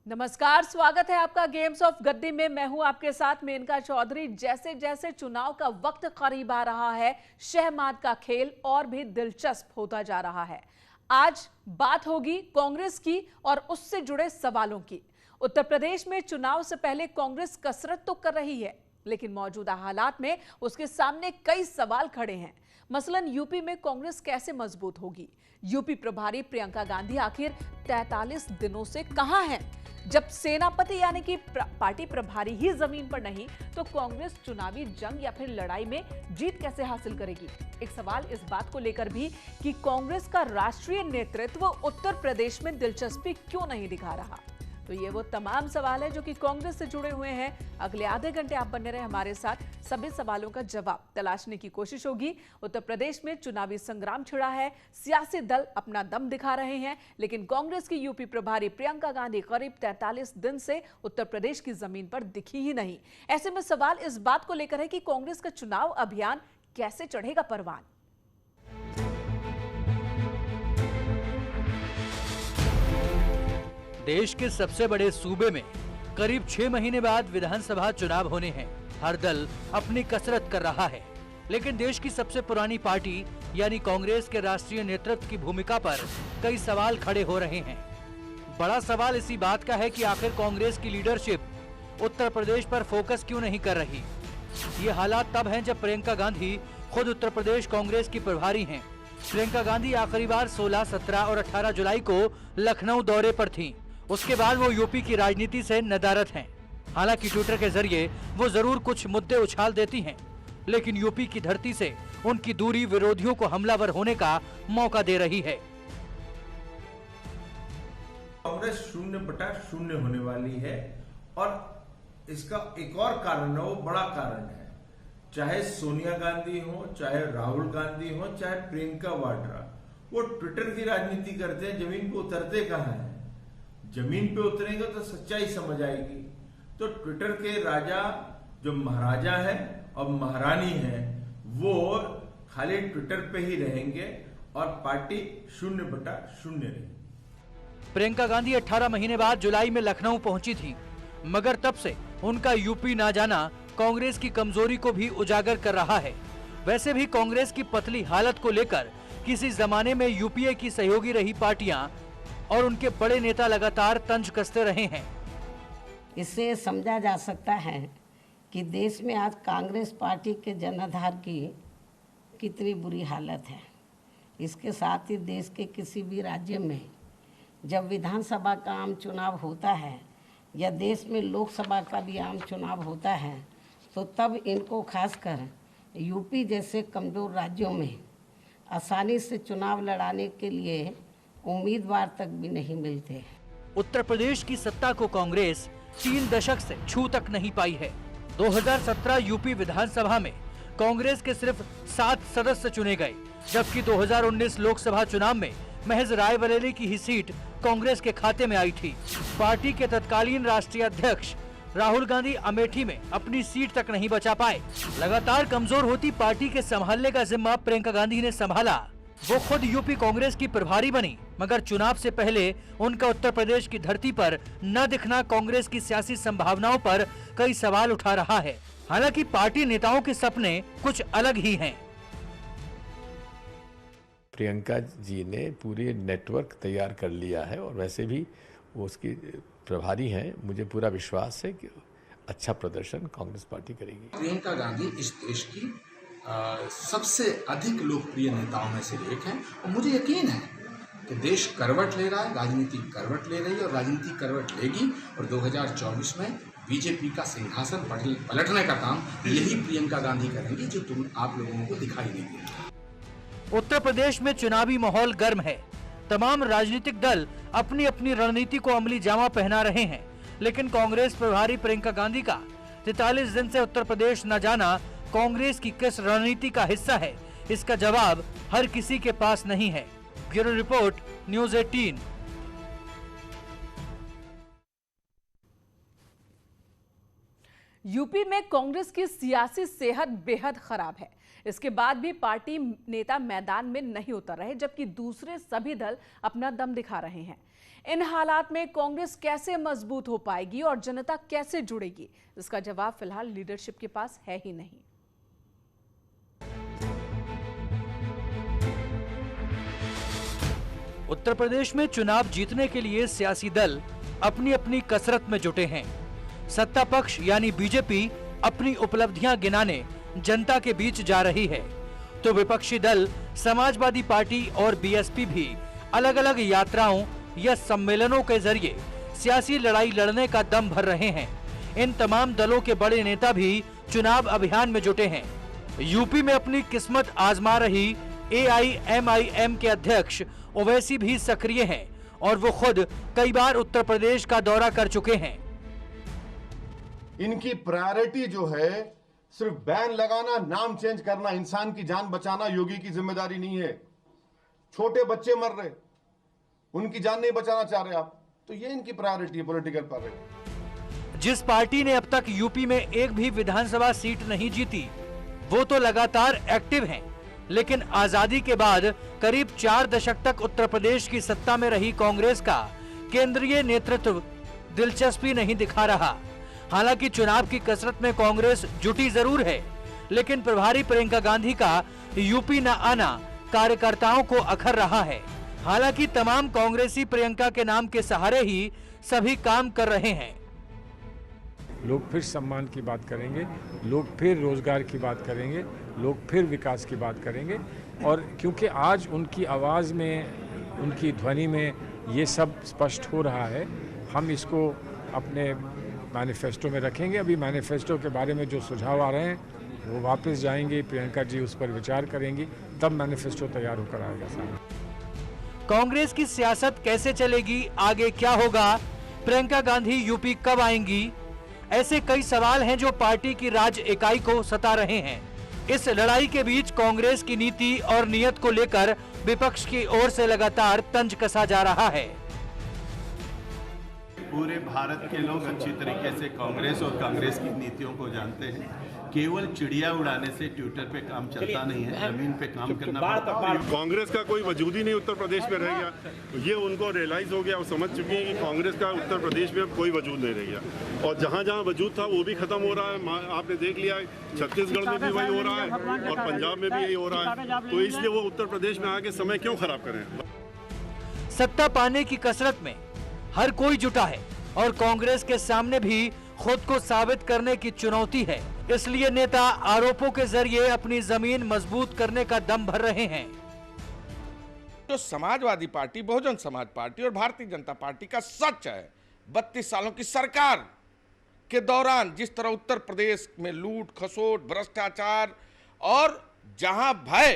नमस्कार, स्वागत है आपका गेम्स ऑफ गद्दी में। मैं हूं आपके साथ मेनका चौधरी। जैसे जैसे चुनाव का वक्त करीब आ रहा है, शहमाद का खेल और भी दिलचस्प होता जा रहा है। आज बात होगी कांग्रेस की और उससे जुड़े सवालों की। उत्तर प्रदेश में चुनाव से पहले कांग्रेस कसरत तो कर रही है, लेकिन मौजूदा हालात में उसके सामने कई सवाल खड़े हैं। मसलन यूपी में कांग्रेस कैसे मजबूत होगी? यूपी प्रभारी प्रियंका गांधी आखिर 43 दिनों से कहां हैं? जब सेनापति यानी कि पार्टी प्रभारी ही जमीन पर नहीं, तो कांग्रेस चुनावी जंग या फिर लड़ाई में जीत कैसे हासिल करेगी? एक सवाल इस बात को लेकर भी कि कांग्रेस का राष्ट्रीय नेतृत्व उत्तर प्रदेश में दिलचस्पी क्यों नहीं दिखा रहा। तो ये वो तमाम सवाल है जो कि कांग्रेस से जुड़े हुए हैं। अगले आधे घंटे आप बने रहे हमारे साथ, सभी सवालों का जवाब तलाशने की कोशिश होगी। उत्तर प्रदेश में चुनावी संग्राम छिड़ा है, सियासी दल अपना दम दिखा रहे हैं, लेकिन कांग्रेस की यूपी प्रभारी प्रियंका गांधी करीब 43 दिन से उत्तर प्रदेश की जमीन पर दिखी ही नहीं। ऐसे में सवाल इस बात को लेकर है कि कांग्रेस का चुनाव अभियान कैसे चढ़ेगा परवान। देश के सबसे बड़े सूबे में करीब 6 महीने बाद विधानसभा चुनाव होने हैं। हर दल अपनी कसरत कर रहा है, लेकिन देश की सबसे पुरानी पार्टी यानी कांग्रेस के राष्ट्रीय नेतृत्व की भूमिका पर कई सवाल खड़े हो रहे हैं। बड़ा सवाल इसी बात का है कि आखिर कांग्रेस की लीडरशिप उत्तर प्रदेश पर फोकस क्यों नहीं कर रही। ये हालात तब हैं जब प्रियंका गांधी खुद उत्तर प्रदेश कांग्रेस की प्रभारी हैं। प्रियंका गांधी आखिरी बार 16, 17 और 18 जुलाई को लखनऊ दौरे पर थीं। उसके बाद वो यूपी की राजनीति से नदारद हैं। हालांकि ट्विटर के जरिए वो जरूर कुछ मुद्दे उछाल देती हैं, लेकिन यूपी की धरती से उनकी दूरी विरोधियों को हमलावर होने का मौका दे रही है। कांग्रेस 0/0 होने वाली है और इसका एक और कारण है, वो बड़ा कारण है। चाहे सोनिया गांधी हो, चाहे राहुल गांधी हो, चाहे प्रियंका वाड्रा, वो ट्विटर की राजनीति करते हैं, जमीन पे उतरते कहां हैं। जमीन पे उतरेंगे तो सच्चाई समझ आएगी। तो ट्विटर के राजा जो महाराजा है और महारानी है, वो खाली ट्विटर पे ही रहेंगे और पार्टी 0/0 रहेगी। प्रियंका गांधी 18 महीने बाद जुलाई में लखनऊ पहुंची थी, मगर तब से उनका यूपी ना जाना कांग्रेस की कमजोरी को भी उजागर कर रहा है। वैसे भी कांग्रेस की पतली हालत को लेकर किसी जमाने में यूपीए की सहयोगी रही पार्टियां और उनके बड़े नेता लगातार तंज कसते रहे हैं। इससे समझा जा सकता है कि देश में आज कांग्रेस पार्टी के जनाधार की कितनी बुरी हालत है। इसके साथ ही देश के किसी भी राज्य में जब विधानसभा का आम चुनाव होता है या देश में लोकसभा का भी आम चुनाव होता है, तो तब इनको खासकर यूपी जैसे कमज़ोर राज्यों में आसानी से चुनाव लड़ाने के लिए उम्मीदवार तक भी नहीं मिलते। उत्तर प्रदेश की सत्ता को कांग्रेस 3 दशक से छू तक नहीं पाई है। 2017 यूपी विधानसभा में कांग्रेस के सिर्फ 7 सदस्य चुने गए, जबकि 2019 लोकसभा चुनाव में महज रायबरेली की ही सीट कांग्रेस के खाते में आई थी। पार्टी के तत्कालीन राष्ट्रीय अध्यक्ष राहुल गांधी अमेठी में अपनी सीट तक नहीं बचा पाए। लगातार कमजोर होती पार्टी के संभालने का जिम्मा प्रियंका गांधी ने संभाला। वो खुद यूपी कांग्रेस की प्रभारी बनी, मगर चुनाव से पहले उनका उत्तर प्रदेश की धरती पर न दिखना कांग्रेस की सियासी संभावनाओं पर कई सवाल उठा रहा है। हालांकि पार्टी नेताओं के सपने कुछ अलग ही हैं। प्रियंका जी ने पूरी नेटवर्क तैयार कर लिया है और वैसे भी वो उसकी प्रभारी हैं। मुझे पूरा विश्वास है कि अच्छा प्रदर्शन कांग्रेस पार्टी करेगी। प्रियंका गांधी इस देश की सबसे अधिक लोकप्रिय नेताओं में से एक हैं और मुझे यकीन है कि देश करवट ले रहा है, राजनीति करवट ले रही है और राजनीति करवट लेगी और 2024 में बीजेपी का सिंहासन पलटने का काम यही प्रियंका गांधी करेंगी, जो आप लोगों को दिखाई नहीं देगी। उत्तर प्रदेश में चुनावी माहौल गर्म है। तमाम राजनीतिक दल अपनी अपनी रणनीति को अमली जामा पहना रहे हैं, लेकिन कांग्रेस प्रभारी प्रियंका गांधी का 43 दिन से उत्तर प्रदेश न जाना कांग्रेस की किस रणनीति का हिस्सा है, इसका जवाब हर किसी के पास नहीं है। Bureau report, news 18। यूपी में कांग्रेस की सियासी सेहत बेहद खराब है। इसके बाद भी पार्टी नेता मैदान में नहीं उतर रहे, जबकि दूसरे सभी दल अपना दम दिखा रहे हैं। इन हालात में कांग्रेस कैसे मजबूत हो पाएगी और जनता कैसे जुड़ेगी, इसका जवाब फिलहाल लीडरशिप के पास है ही नहीं। उत्तर प्रदेश में चुनाव जीतने के लिए सियासी दल अपनी अपनी कसरत में जुटे हैं। सत्ता पक्ष यानी बीजेपी अपनी उपलब्धियां गिनाने जनता के बीच जा रही है, तो विपक्षी दल समाजवादी पार्टी और बीएसपी भी अलग अलग यात्राओं या सम्मेलनों के जरिए सियासी लड़ाई लड़ने का दम भर रहे हैं। इन तमाम दलों के बड़े नेता भी चुनाव अभियान में जुटे हैं। यूपी में अपनी किस्मत आजमा रही AIMIM के अध्यक्ष ओवैसी भी सक्रिय हैं और वो खुद कई बार उत्तर प्रदेश का दौरा कर चुके हैं। इनकी प्रायोरिटी जो है सिर्फ बैन लगाना, नाम चेंज करना, इंसान की जान बचाना योगी की जिम्मेदारी नहीं है। छोटे बच्चे मर रहे, उनकी जान नहीं बचाना चाह रहे आप, तो ये इनकी प्रायोरिटी है, पॉलिटिकल प्रायोरिटी। जिस पार्टी ने अब तक यूपी में एक भी विधानसभा सीट नहीं जीती, वो तो लगातार एक्टिव हैं, लेकिन आजादी के बाद करीब 4 दशक तक उत्तर प्रदेश की सत्ता में रही कांग्रेस का केंद्रीय नेतृत्व दिलचस्पी नहीं दिखा रहा। हालांकि चुनाव की कसरत में कांग्रेस जुटी जरूर है, लेकिन प्रभारी प्रियंका गांधी का यूपी न आना कार्यकर्ताओं को अखर रहा है। हालांकि तमाम कांग्रेसी प्रियंका के नाम के सहारे ही सभी काम कर रहे हैं। लोग फिर सम्मान की बात करेंगे, लोग फिर रोजगार की बात करेंगे, लोग फिर विकास की बात करेंगे। और क्योंकि आज उनकी आवाज़ में, उनकी ध्वनि में ये सब स्पष्ट हो रहा है, हम इसको अपने मैनिफेस्टो में रखेंगे। अभी मैनिफेस्टो के बारे में जो सुझाव आ रहे हैं वो वापस जाएंगे, प्रियंका जी उस पर विचार करेंगी, तब मैनिफेस्टो तैयार होकर आएगा सामने। कांग्रेस की सियासत कैसे चलेगी, आगे क्या होगा, प्रियंका गांधी यूपी कब आएंगी, ऐसे कई सवाल हैं जो पार्टी की राज्य इकाई को सता रहे हैं। इस लड़ाई के बीच कांग्रेस की नीति और नियत को लेकर विपक्ष की ओर से लगातार तंज कसा जा रहा है। पूरे भारत के लोग अच्छी तरीके से कांग्रेस और कांग्रेस की नीतियों को जानते हैं। केवल चिड़िया उड़ाने से ट्विटर पे काम चलता नहीं है, जमीन पे काम करना पड़ता है। कांग्रेस का कोई वजूद ही नहीं उत्तर प्रदेश में रह गया, ये उनको रियलाइज हो गया और समझ चुके हैं कि कांग्रेस का उत्तर प्रदेश में अब कोई वजूद नहीं रह गया। और जहाँ जहाँ वजूद था वो भी खत्म हो रहा है। आपने देख लिया, छत्तीसगढ़ में भी वही हो रहा है और पंजाब में भी यही हो रहा है। तो इसलिए वो उत्तर प्रदेश में आके समय क्यों खराब करें। सत्ता पाने की कसरत में हर कोई जुटा है और कांग्रेस के सामने भी खुद को साबित करने की चुनौती है। इसलिए नेता आरोपों के जरिए अपनी जमीन मजबूत करने का दम भर रहे हैं। जो समाजवादी पार्टी, बहुजन समाज पार्टी और भारतीय जनता पार्टी का सच है, 32 सालों की सरकार के दौरान जिस तरह उत्तर प्रदेश में लूट खसोट, भ्रष्टाचार और जहां भय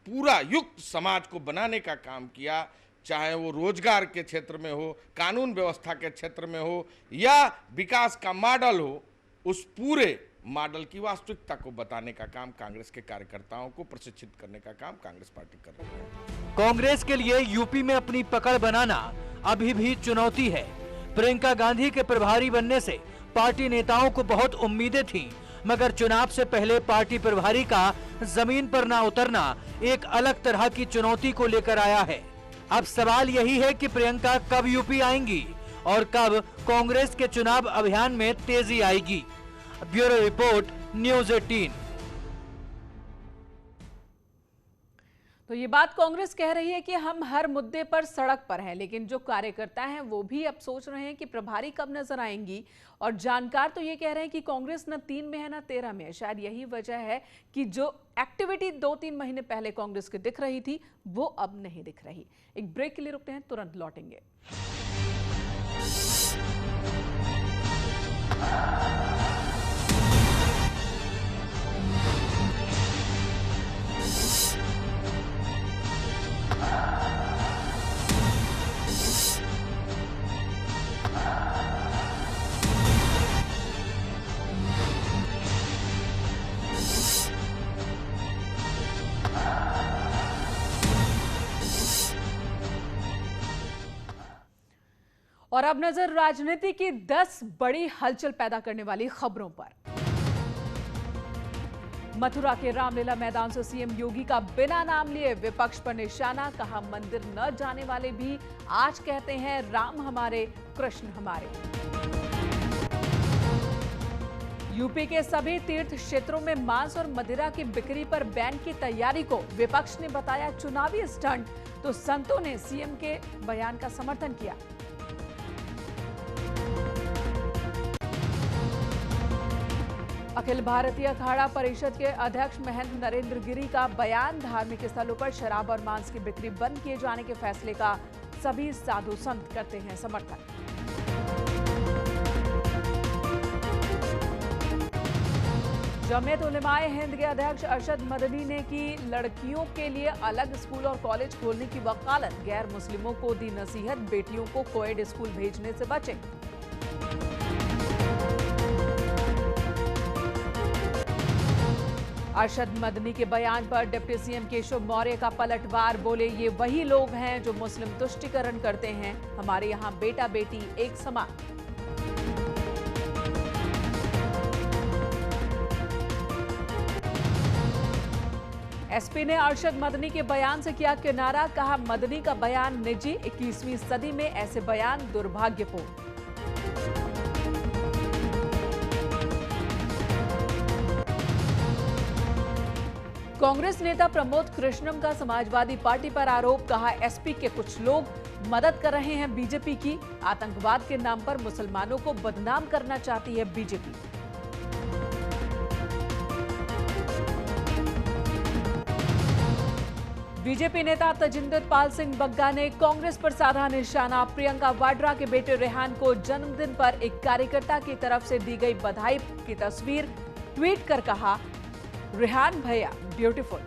पूरा युक्त समाज को बनाने का काम किया, चाहे वो रोजगार के क्षेत्र में हो, कानून व्यवस्था के क्षेत्र में हो या विकास का मॉडल हो, उस पूरे मॉडल की वास्तविकता को बताने का काम कांग्रेस के कार्यकर्ताओं को प्रशिक्षित करने का काम कांग्रेस पार्टी कर रही है। कांग्रेस के लिए यूपी में अपनी पकड़ बनाना अभी भी चुनौती है। प्रियंका गांधी के प्रभारी बनने से पार्टी नेताओं को बहुत उम्मीदें थीं, मगर चुनाव से पहले पार्टी प्रभारी का जमीन पर ना उतरना एक अलग तरह की चुनौती को लेकर आया है। अब सवाल यही है कि प्रियंका कब यूपी आएंगी और कब कांग्रेस के चुनाव अभियान में तेजी आएगी। Bureau report, news 18। तो ये बात कांग्रेस कह रही है कि हम हर मुद्दे पर सड़क पर हैं, लेकिन जो कार्यकर्ता हैं वो भी अब सोच रहे हैं कि प्रभारी कब नजर आएंगी। और जानकार तो ये कह रहे हैं कि कांग्रेस न 3 में है न 13 में है। शायद यही वजह है कि जो एक्टिविटी 2-3 महीने पहले कांग्रेस की दिख रही थी वो अब नहीं दिख रही। एक ब्रेक के लिए रुकते हैं, तुरंत लौटेंगे। और अब नजर राजनीति की 10 बड़ी हलचल पैदा करने वाली खबरों पर। मथुरा के रामलीला मैदान से सीएम योगी का बिना नाम लिए विपक्ष पर निशाना, कहा मंदिर न जाने वाले भी आज कहते हैं राम हमारे कृष्ण हमारे। यूपी के सभी तीर्थ क्षेत्रों में मांस और मदिरा की बिक्री पर बैन की तैयारी को विपक्ष ने बताया चुनावी स्टंट, तो संतों ने सीएम के बयान का समर्थन किया। अखिल भारतीय अखाड़ा परिषद के अध्यक्ष महंत नरेंद्र गिरी का बयान, धार्मिक स्थलों पर शराब और मांस की बिक्री बंद किए जाने के फैसले का सभी साधु संत करते हैं समर्थन। जमीयत उलेमाए हिंद के अध्यक्ष अरशद मदनी ने की लड़कियों के लिए अलग स्कूल और कॉलेज खोलने की वकालत, गैर मुस्लिमों को दी नसीहत, बेटियों को कोएड स्कूल भेजने से बचे। अरशद मदनी के बयान पर डिप्टी सीएम केशव मौर्य का पलटवार, बोले ये वही लोग हैं जो मुस्लिम तुष्टीकरण करते हैं, हमारे यहाँ बेटा बेटी एक समान। एसपी ने अरशद मदनी के बयान से किया किनारा, कहा मदनी का बयान निजी, 21वीं सदी में ऐसे बयान दुर्भाग्यपूर्ण। कांग्रेस नेता प्रमोद कृष्णम का समाजवादी पार्टी पर आरोप, कहा एसपी के कुछ लोग मदद कर रहे हैं बीजेपी की, आतंकवाद के नाम पर मुसलमानों को बदनाम करना चाहती है बीजेपी। बीजेपी नेता तजिंदर पाल सिंह बग्गा ने कांग्रेस पर साधा निशाना, प्रियंका वाड्रा के बेटे रेहान को जन्मदिन पर एक कार्यकर्ता की तरफ से दी गई बधाई की तस्वीर ट्वीट कर कहा, रेहान भैया ब्यूटीफुल।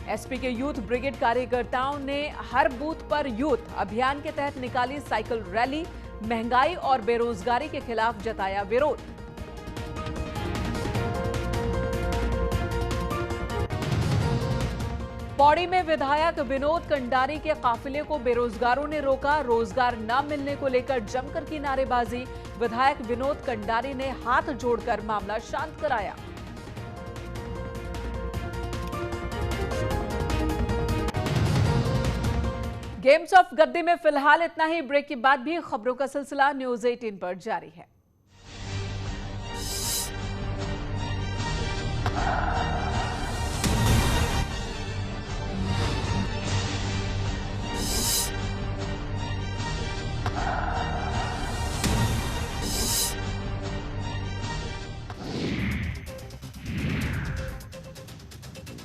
एसपी के यूथ ब्रिगेड कार्यकर्ताओं ने हर बूथ पर यूथ अभियान के तहत निकाली साइकिल रैली, महंगाई और बेरोजगारी के खिलाफ जताया विरोध। पौड़ी में विधायक विनोद कंडारी के काफिले को बेरोजगारों ने रोका, रोजगार न मिलने को लेकर जमकर की नारेबाजी, विधायक विनोद कंडारी ने हाथ जोड़कर मामला शांत कराया। गेम्स ऑफ गद्दी में फिलहाल इतना ही। ब्रेक के बाद भी खबरों का सिलसिला न्यूज़ 18 पर जारी है।